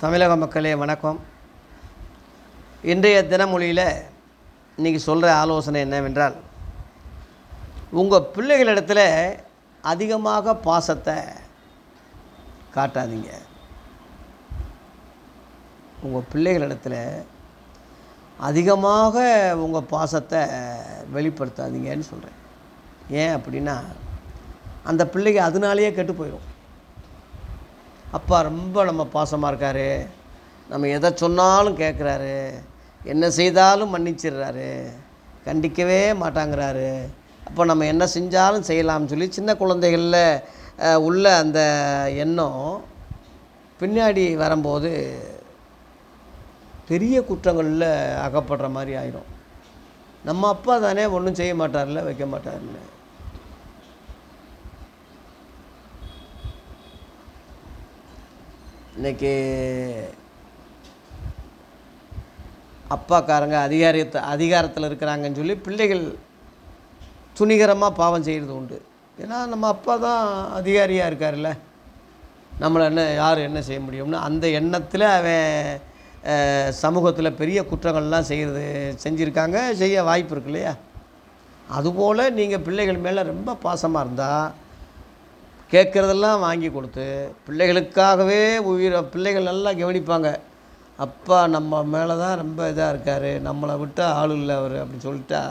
தமிழக மக்களே வணக்கம். இன்றைய தினமொழியில் இன்றைக்கி சொல்கிற ஆலோசனை என்னவென்றால், உங்கள் பிள்ளைகளிடத்தில் அதிகமாக பாசத்தை காட்டாதீங்க. உங்கள் பிள்ளைகளிடத்தில் அதிகமாக உங்கள் பாசத்தை வெளிப்படுத்தாதீங்கன்னு சொல்கிறேன். ஏன் அப்படின்னா, அந்த பிள்ளைங்க அதனாலேயே கெட்டு போயிடும். அப்பா ரொம்ப நம்ம பாசமாக இருக்கார், நம்ம எதை சொன்னாலும் கேட்குறாரு, என்ன செய்தாலும் மன்னிச்சிடுறாரு, கண்டிக்கவே மாட்டாங்கிறாரு, அப்போ நம்ம என்ன செஞ்சாலும் செய்யலாம்னு சொல்லி சின்ன குழந்தைகளில் உள்ள அந்த எண்ணம் பின்னாடி வரும்போது பெரிய குற்றங்களில் அகப்படுற மாதிரி ஆயிடும். நம்ம அப்பா தானே ஒன்றும் செய்ய மாட்டார்ல, வைக்க மாட்டார்ல. இன்றைக்கி அப்பாக்காரங்க அதிகாரத்தில் இருக்கிறாங்கன்னு சொல்லி பிள்ளைகள் துணிகரமாக பாவம் செய்கிறது உண்டு. ஏன்னா நம்ம அப்பா தான் அதிகாரியாக இருக்கார்ல, நம்மளை யார் என்ன செய்ய முடியும்னு அந்த எண்ணத்தில் அவன் சமூகத்தில் பெரிய குற்றங்கள்லாம் செஞ்சுருக்காங்க, செய்ய வாய்ப்பு இருக்கு இல்லையா. அதுபோல் நீங்கள் பிள்ளைகள் மேலே ரொம்ப பாசமாக இருந்தால் கேட்குறதெல்லாம் வாங்கி கொடுத்து பிள்ளைகளுக்காகவே பிள்ளைகள் நல்லா கவனிப்பாங்க. அப்பா நம்ம மேலே தான் ரொம்ப இதாக இருக்கார், நம்மளை விட்டால் ஆள் இல்லை அவர் அப்படின்னு சொல்லிட்டா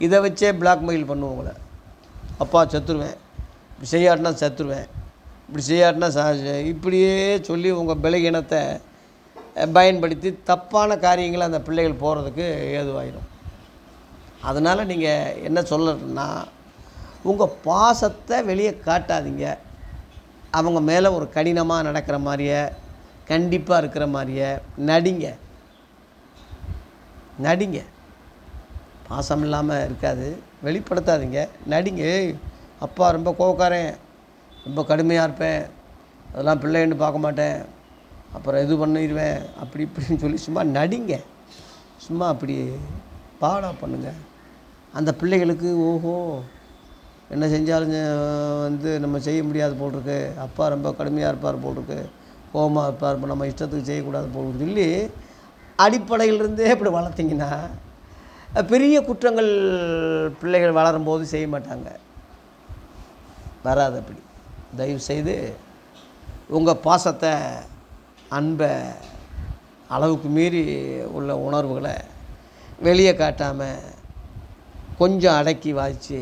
இதை வச்சே பிளாக்மெயில் பண்ணுவோங்கள. அப்பா செத்துருவேன், இப்படி செய்யாட்டினா செத்துருவேன், இப்படி செய்யாட்டினா இப்படியே சொல்லி உங்கள் பலகீனத்தை பயன்படுத்தி தப்பான காரியங்களை அந்த பிள்ளைகள் போகிறதுக்கு ஏதுவாயிடும். அதனால் நீங்கள் என்ன சொல்லணும்னா, உங்கள் பாசத்தை வெளியே காட்டாதீங்க. அவங்க மேலே ஒரு கடினமாக நடக்கிற மாதிரியே, கண்டிப்பாக இருக்கிற மாதிரியே நடிங்க. பாசம் இல்லாமல் இருக்காது, வெளிப்படுத்தாதீங்க, நடிங்க. அப்பா ரொம்ப கோவக்காரன், ரொம்ப கடுமையாக இருப்பேன், அதெல்லாம் பிள்ளைன்னு பார்க்க மாட்டேன், அப்புறம் இது பண்ணிடுவேன், அப்படி இப்படின்னு சொல்லி சும்மா நடிங்க. சும்மா அப்படி பாடா பண்ணுங்கள். அந்த பிள்ளைகளுக்கு ஓஹோ என்ன செஞ்சாலும் நம்ம செய்ய முடியாது போட்டிருக்கு, அப்பா ரொம்ப கடுமையாக இருப்பார் போட்டிருக்கு, கோபமாக இருப்பார், இப்போ நம்ம இஷ்டத்துக்கு செய்யக்கூடாது போட்டு சொல்லி அடிப்படையிலிருந்தே இப்படி வளர்த்திங்கன்னா பெரிய குற்றங்கள் பிள்ளைகள் வளரும்போது செய்ய மாட்டாங்க, வராது. அப்படி தயவுசெய்து உங்கள் பாசத்தை, அன்பை, அளவுக்கு மீறி உள்ள உணர்வுகளை வெளியே காட்டாமல் கொஞ்சம் அடக்கி வாய்ச்சி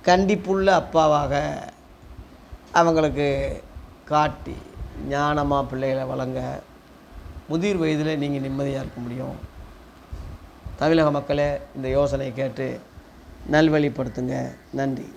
கண்டிப்புள்ள அப்பாவாக அவங்களுக்கு காட்டி ஞானமாக பிள்ளைகளை வளங்க முதிர் வயதில் நீங்கள் நிம்மதியாக இருக்க முடியும். தமிழக மக்களே, இந்த யோசனையை கேட்டு நல்வழிப்படுத்துங்க. நன்றி.